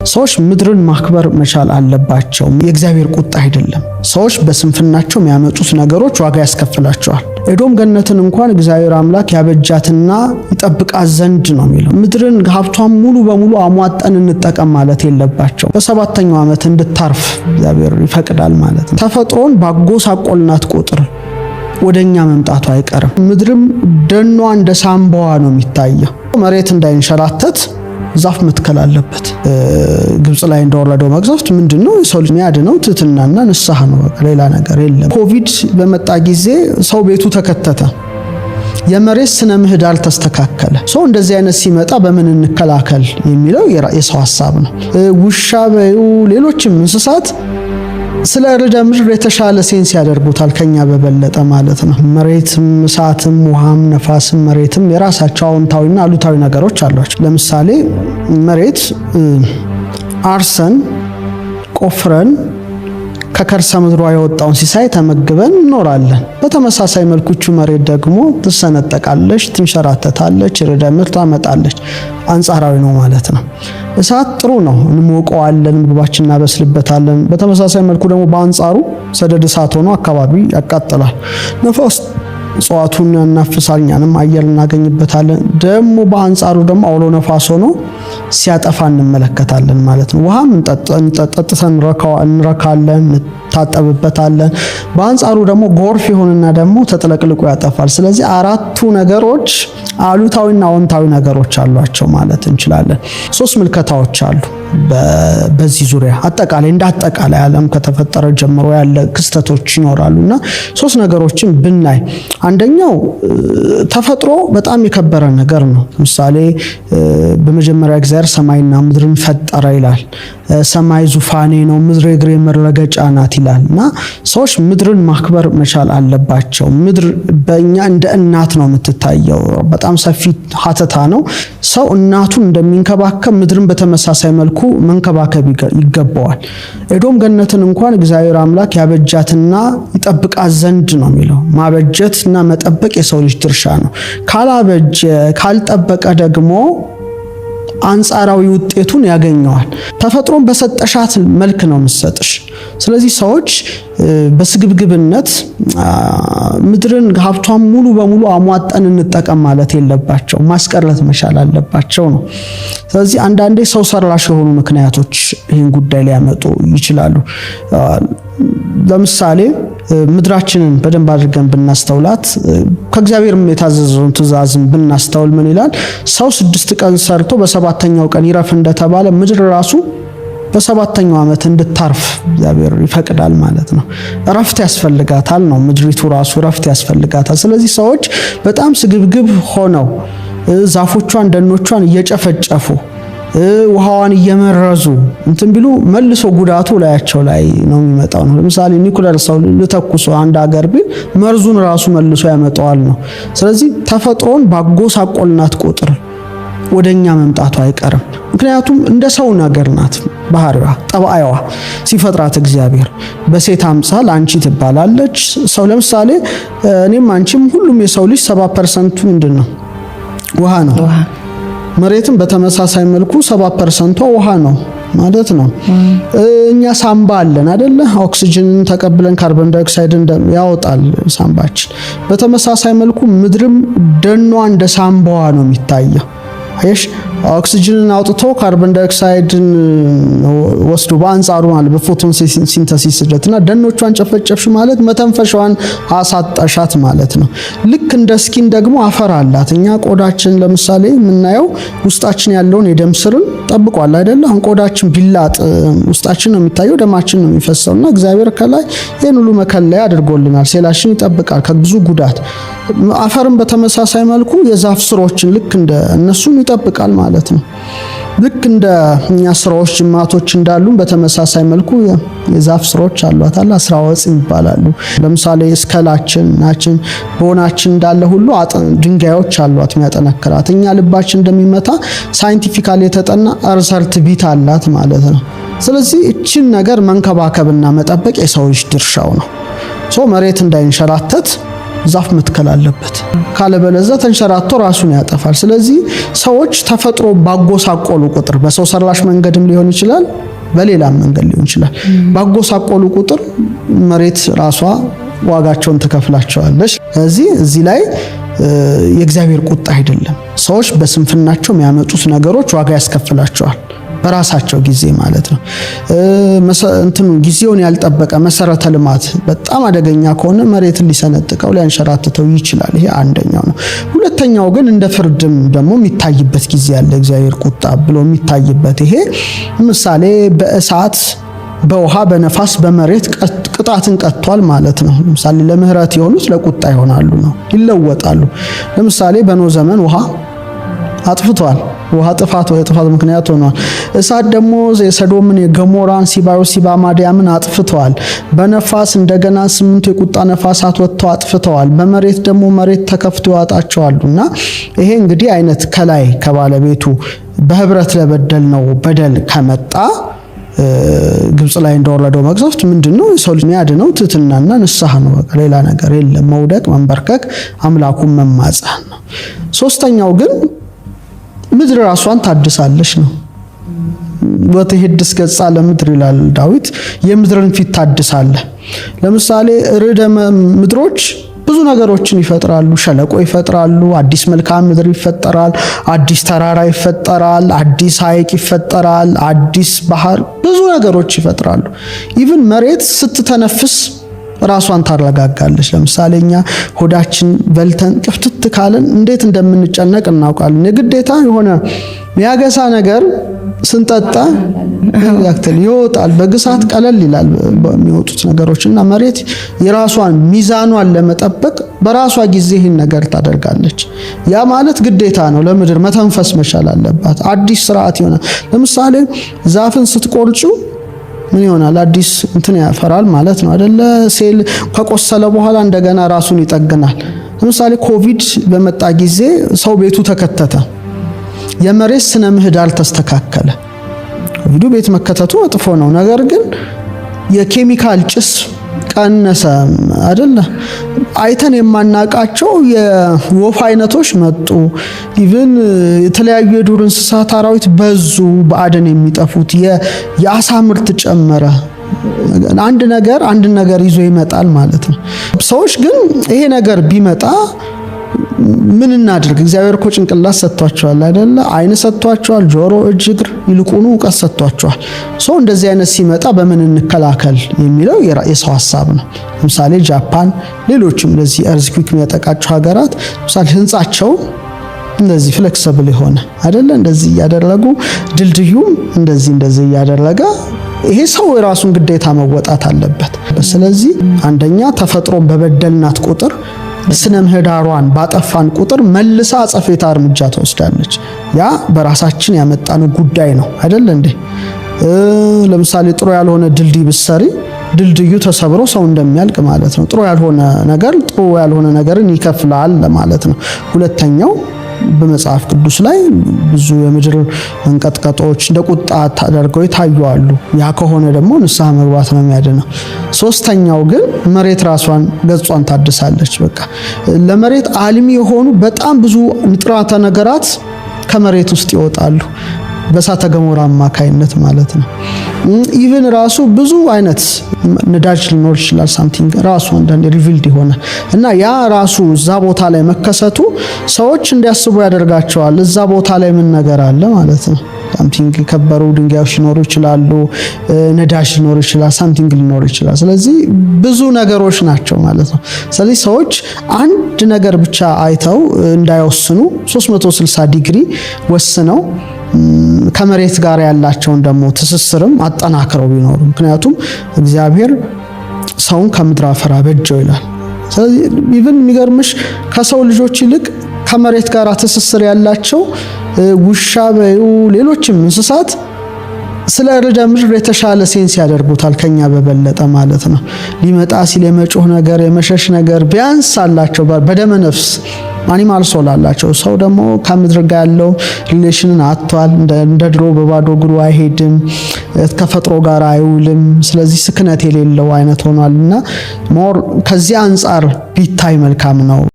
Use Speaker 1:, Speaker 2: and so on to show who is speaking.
Speaker 1: ሰዎች ምድርን ማክበር መቻል አለባቸው። የእግዚአብሔር ቁጣ አይደለም። ሰዎች በስንፍናቸው የሚያመጡት ነገሮች ዋጋ ያስከፍላቸዋል። ኤዶም ገነትን እንኳን እግዚአብሔር አምላክ ያበጃትና ይጠብቃት ዘንድ ነው የሚለው። ምድርን ሀብቷን ሙሉ በሙሉ አሟጠን እንጠቀም ማለት የለባቸው። በሰባተኛው ዓመት እንድታርፍ እግዚአብሔር ይፈቅዳል ማለት ነው። ተፈጥሮን ባጎሳቆልናት ቁጥር ወደኛ መምጣቱ አይቀርም። ምድርም ደኗ እንደ ሳምባዋ ነው የሚታየው። መሬት እንዳይንሸራተት ዛፍ መትከል አለበት። ግብጽ ላይ እንደወረደው መቅሰፍት ምንድነው? የሰው ልጅ የሚያድነው ትህትናና ንስሐ ነው። ሌላ ነገር የለም። ኮቪድ በመጣ ጊዜ ሰው ቤቱ ተከተተ። የመሬት ስነ ምህዳር ተስተካከለ። ሰው እንደዚህ አይነት ሲመጣ በምን እንከላከል የሚለው የሰው ሐሳብ ነው። ውሻ በዩ ሌሎችም እንስሳት ስለ ርዕደ ምድር የተሻለ ሴንስ ያደርጉታል ከኛ በበለጠ ማለት ነው። መሬትም እሳትም ውሃም ነፋስም መሬትም የራሳቸው አዎንታዊና አሉታዊ ነገሮች አሏቸው። ለምሳሌ መሬት አርሰን ቆፍረን ከከርሰ ምድሯ የወጣውን ሲሳይ ተመግበን እንኖራለን። በተመሳሳይ መልኩ መሬት ደግሞ ትሰነጠቃለች፣ ትንሸራተታለች፣ ርዕደ ምድር ታመጣለች። አንጻራዊ ነው ማለት ነው። እሳት ጥሩ ነው፣ እንሞቀዋለን፣ ምግባችን እናበስልበታለን። በተመሳሳይ መልኩ ደግሞ በአንጻሩ ሰደድ እሳት ሆኖ አካባቢ ያቃጥላል። ነፋስ እጽዋቱን ያናፍሳል፣ እኛንም አየር እናገኝበታለን። ደግሞ በአንጻሩ ደግሞ አውሎ ነፋስ ሆኖ ሲያጠፋ እንመለከታለን ማለት ነው። ውሃም ጠጥተን እንረካለን፣ እንታጠብበታለን። በአንጻሩ ደግሞ ጎርፍ ይሆንና ደግሞ ተጥለቅልቆ ያጠፋል። ስለዚህ አራቱ ነገሮች አሉታዊና አዎንታዊ ነገሮች አሏቸው ማለት እንችላለን። ሶስት ምልከታዎች አሉ በዚህ ዙሪያ አጠቃላይ እንዳጠቃላይ ዓለም ከተፈጠረ ጀምሮ ያለ ክስተቶች ይኖራሉና ሶስት ነገሮችን ብናይ፣ አንደኛው ተፈጥሮ በጣም የከበረ ነገር ነው። ለምሳሌ በመጀመሪያ እግዚአብሔር ሰማይና ምድርን ፈጠረ ይላል። ሰማይ ዙፋኔ ነው፣ ምድር የእግሬ መረገጫ ናት ይላልና ሰዎች ምድርን ማክበር መቻል አለባቸው። ምድር በእኛ እንደ እናት ነው የምትታየው። በጣም ሰፊ ሀተታ ነው። ሰው እናቱን እንደሚንከባከብ ምድርን በተመሳሳይ መልኩ መንከባከብ ይገባዋል። ኤዶም ገነትን እንኳን እግዚአብሔር አምላክ ያበጃትና ይጠብቃት ዘንድ ነው የሚለው። ማበጀትና መጠበቅ የሰው ልጅ ድርሻ ነው። ካላበጀ ካልጠበቀ ደግሞ አንጻራዊ ውጤቱን ያገኘዋል። ተፈጥሮን በሰጠሻት መልክ ነው የምትሰጥሽ። ስለዚህ ሰዎች በስግብግብነት ምድርን ሀብቷን ሙሉ በሙሉ አሟጠን እንጠቀም ማለት የለባቸው፣ ማስቀረት መቻል አለባቸው ነው። ስለዚህ አንዳንዴ ሰው ሰራሽ የሆኑ ምክንያቶች ይህን ጉዳይ ሊያመጡ ይችላሉ። ለምሳሌ ምድራችንን በደንብ አድርገን ብናስተውላት ከእግዚአብሔርም የታዘዘውን ትእዛዝን ብናስተውል ምን ይላል? ሰው 6 ቀን ሰርቶ በሰባተኛው ቀን ይረፍ እንደተባለ ምድር ራሱ በሰባተኛው ዓመት እንድታርፍ እግዚአብሔር ይፈቅዳል ማለት ነው። እረፍት ያስፈልጋታል ነው። ምድሪቱ ራሱ እረፍት ያስፈልጋታል። ስለዚህ ሰዎች በጣም ስግብግብ ሆነው ዛፎቿን ደኖቿን እየጨፈጨፉ ውሃዋን እየመረዙ እንትን ቢሉ መልሶ ጉዳቱ ላያቸው ላይ ነው የሚመጣው ነው። ለምሳሌ ኒኩለር ሰው ልተኩሶ አንድ ሀገር ቢል መርዙን ራሱ መልሶ ያመጣዋል ነው። ስለዚህ ተፈጥሮን ባጎሳቆልናት ቁጥር ወደኛ መምጣቱ አይቀርም። ምክንያቱም እንደ ሰው ነገር ናት። ባህሪዋ ጠባይዋ ሲፈጥራት እግዚአብሔር በሴት አምሳል አንቺ ትባላለች። ሰው ለምሳሌ እኔም አንቺም ሁሉም የሰው ልጅ 70% ምንድነው? ውሃ ነው። መሬትም በተመሳሳይ መልኩ 70% ውሃ ነው ማለት ነው። እኛ ሳምባ አለን አይደለ? ኦክሲጅንን ተቀብለን ካርቦን ዳይኦክሳይድን ያወጣል ሳምባችን። በተመሳሳይ መልኩ ምድርም ደኗ እንደ ሳምባዋ ነው የሚታየው። አይሽ ኦክሲጅንን አውጥቶ ካርቦን ዳይኦክሳይድን ወስዶ በአንጻሩ ማለት በፎቶሲንተሲስ ሂደትና ደኖቿን ጨፈጨፍሽ ማለት መተንፈሻዋን አሳጣሻት ማለት ነው። ልክ እንደ ስኪን ደግሞ አፈር አላት። እኛ ቆዳችን ለምሳሌ የምናየው ውስጣችን ያለውን የደም ስርን ጠብቋል አይደለ? አሁን ቆዳችን ቢላጥ ውስጣችን ነው የሚታየው፣ ደማችን ነው የሚፈሰውና እግዚአብሔር ከላይ ይሄን ሁሉ መከለያ አድርጎልናል። ሴላችን ይጠብቃል ከብዙ ጉዳት። አፈርን በተመሳሳይ መልኩ የዛፍ ስሮችን ልክ እንደ እነሱን ይጠብቃል ማለት ነው። ልክ እንደ እኛ ስራዎች ጅማቶች እንዳሉ በተመሳሳይ መልኩ የዛፍ ስሮች አሏታል። አስራወጽ ይባላሉ። ለምሳሌ እስከላችን ናችን ቦናችን እንዳለ ሁሉ ድንጋዮች አሏት የሚያጠነክራት። እኛ ልባችን እንደሚመታ ሳይንቲፊካሊ የተጠና ሪሰርች ቢት አላት ማለት ነው። ስለዚህ እቺን ነገር መንከባከብና መጠበቅ የሰው ልጅ ድርሻው ነው። መሬት እንዳይንሸራተት ዛፍ መትከል አለበት። ካለበለዚያ ተንሸራቶ ራሱን ያጠፋል። ስለዚህ ሰዎች ተፈጥሮ ባጎሳቆሉ ቁጥር በሰው ሰራሽ መንገድም ሊሆን ይችላል፣ በሌላም መንገድ ሊሆን ይችላል። ባጎሳቆሉ ቁጥር መሬት ራሷ ዋጋቸውን ትከፍላቸዋለች። እዚህ ላይ የእግዚአብሔር ቁጣ አይደለም። ሰዎች በስንፍናቸው የሚያመጡት ነገሮች ዋጋ ያስከፍላቸዋል፣ በራሳቸው ጊዜ ማለት ነው። ጊዜውን ያልጠበቀ መሰረተ ልማት በጣም አደገኛ ከሆነ መሬትን ሊሰነጥቀው ሊያንሸራትተው ይችላል። ይሄ አንደኛው ነው። ሁለተኛው ግን እንደ ፍርድም ደግሞ የሚታይበት ጊዜ ያለ እግዚአብሔር ቁጣ ብሎ የሚታይበት ይሄ ምሳሌ በእሳት በውሃ በነፋስ በመሬት ቅጣትን ቀጥቷል ማለት ነው። ለምሳሌ ለምህረት የሆኑት ለቁጣ ይሆናሉ ነው፣ ይለወጣሉ። ለምሳሌ በኖህ ዘመን ውሃ አጥፍቷል። ውሃ ጥፋት ምክንያት ሆኗል። እሳት ደግሞ የሰዶምን የገሞራን ሲባማዲያምን አጥፍተዋል። በነፋስ እንደገና 8 የቁጣ ነፋሳት ወጥተው አጥፍተዋል። በመሬት ደግሞ መሬት ተከፍቶ ያወጣቸዋልና ይሄ እንግዲህ አይነት ከላይ ከባለቤቱ በህብረት ለበደል ነው በደል ከመጣ ግብጽ ላይ እንደወረደው መቅሰፍት ምንድነው? የሰው ልጅ የሚያድነው ትህትናና ንስሐ ነው። በቃ ሌላ ነገር የለም። መውደቅ፣ መንበርከክ፣ አምላኩን መማጸን ነው። ሶስተኛው ግን ምድር ራሷን ታድሳለች ነው። ወትሄድስ ገጻ ለምድር ይላል ዳዊት። የምድርን ፊት ታድሳለህ። ለምሳሌ ርዕደ ምድሮች ብዙ ነገሮችን ይፈጥራሉ። ሸለቆ ይፈጥራሉ፣ አዲስ መልክዓ ምድር ይፈጠራል፣ አዲስ ተራራ ይፈጠራል፣ አዲስ ሐይቅ ይፈጠራል፣ አዲስ ባህር፣ ብዙ ነገሮች ይፈጥራሉ። ኢቭን መሬት ስትተነፍስ ራሷን ታረጋጋለች። ለምሳሌ እኛ ሆዳችን በልተን ቅፍትት ካለን እንዴት እንደምንጨነቅ እናውቃለን። የግዴታ የሆነ የሚያገሳ ነገር ስንጠጣ ይወጣል፣ በግሳት ቀለል ይላል በሚወጡት ነገሮችና መሬት የራሷን ሚዛኗን ለመጠበቅ በራሷ ጊዜ ይህን ነገር ታደርጋለች። ያ ማለት ግዴታ ነው። ለምድር መተንፈስ መቻል አለባት። አዲስ ስርዓት ይሆናል። ለምሳሌ ዛፍን ስትቆርጩ ምን ይሆናል? አዲስ ያፈራል ማለት ነው አይደለ? ሴል ከቆሰለ በኋላ እንደገና ራሱን ይጠግናል። ለምሳሌ ኮቪድ በመጣ ጊዜ ሰው ቤቱ ተከተተ፣ የመሬት ስነ ምህዳር ተስተካከለ። ኮቪዱ ቤት መከተቱ መጥፎ ነው። ነገር ግን የኬሚካል ጭስ ቀነሰ አይደለ? አይተን የማናቃቸው የወፍ አይነቶች መጡ። ኢቭን የተለያዩ የዱር እንስሳት አራዊት በዙ፣ በአደን የሚጠፉት የአሳ ምርት ጨመረ። አንድ ነገር ይዞ ይመጣል ማለት ነው። ሰዎች ግን ይሄ ነገር ቢመጣ ምን እናድርግ? እግዚአብሔር እኮ ጭንቅላት ሰጥቷቸዋል አይደለ? አይን ሰጥቷቸዋል፣ ጆሮ፣ እጅ፣ እግር፣ ይልቁኑ ዕውቀት ሰጥቷቸዋል። ሰው እንደዚህ አይነት ሲመጣ በምን እንከላከል የሚለው የሰው ሐሳብ ነው። ለምሳሌ ጃፓን፣ ሌሎችም እንደዚህ እርዝኩዊክ የሚያጠቃቸው ሀገራት ለምሳሌ ህንጻቸው እንደዚህ ፍሌክሲብል የሆነ አይደለ? እንደዚህ እያደረጉ ድልድዩም እንደዚህ እያደረገ ይሄ ሰው የራሱን ግዴታ መወጣት አለበት። ስለዚህ አንደኛ ተፈጥሮን በበደልናት ቁጥር ስነ ምህዳሯን ባጠፋን ቁጥር መልሳ አጸፌታ እርምጃ ተወስዳለች። ያ በራሳችን ያመጣነው ጉዳይ ነው አይደል እንዴ? ለምሳሌ ጥሩ ያልሆነ ድልድይ ብሰሪ ድልድዩ ተሰብሮ ሰው እንደሚያልቅ ማለት ነው። ጥሩ ያልሆነ ነገርን ይከፍላል ለማለት ነው። ሁለተኛው በመጽሐፍ ቅዱስ ላይ ብዙ የምድር መንቀጥቀጦች እንደ ቁጣ ተደርገው ይታያሉ። ያ ከሆነ ደግሞ ንስሐ መግባት ነው የሚያድነው። ሶስተኛው ግን መሬት ራሷን ገጿን ታድሳለች። በቃ ለመሬት አልሚ የሆኑ በጣም ብዙ ንጥራተ ነገራት ከመሬት ውስጥ ይወጣሉ በእሳተ ገሞራ አማካይነት ማለት ነው። ኢቭን ራሱ ብዙ አይነት ነዳጅ ሊኖር ይችላል። ሳምቲንግ ራሱ አንዳንድ ሪቪልድ ይሆናል እና ያ ራሱ እዛ ቦታ ላይ መከሰቱ ሰዎች እንዲያስቡ ያደርጋቸዋል። እዛ ቦታ ላይ ምን ነገር አለ ማለት ነው። ሳምቲንግ የከበሩ ድንጋዮች ሊኖሩ ይችላሉ፣ ነዳጅ ሊኖር ይችላል፣ ሳምቲንግ ሊኖር ይችላል። ስለዚህ ብዙ ነገሮች ናቸው ማለት ነው። ስለዚህ ሰዎች አንድ ነገር ብቻ አይተው እንዳይወስኑ 360 ዲግሪ ወስነው ከመሬት ጋር ያላቸውን ደግሞ ትስስርም አጠናክረው ቢኖሩ። ምክንያቱም እግዚአብሔር ሰውን ከምድር አፈር አበጀው ይላል። ስለዚህ ኢቭን የሚገርምሽ ከሰው ልጆች ይልቅ ከመሬት ጋር ትስስር ያላቸው ውሻ በዩ ሌሎችም እንስሳት ስለ ርዕደ ምድር የተሻለ ሴንስ ያደርጉታል ከኛ በበለጠ ማለት ነው። ሊመጣ ሲል የመጮህ ነገር የመሸሽ ነገር ቢያንስ አላቸው በደመ ነፍስ አኒማል ሶል አላቸው። ሰው ደግሞ ከምድር ጋር ያለው ሪሌሽንን አጥቷል። እንደ ድሮ በባዶ እግሩ አይሄድም። ተፈጥሮ ጋር አይውልም። ስለዚህ ስክነት የሌለው አይነት ሆኗልና ሞር ከዚህ አንፃር ቢታይ መልካም ነው።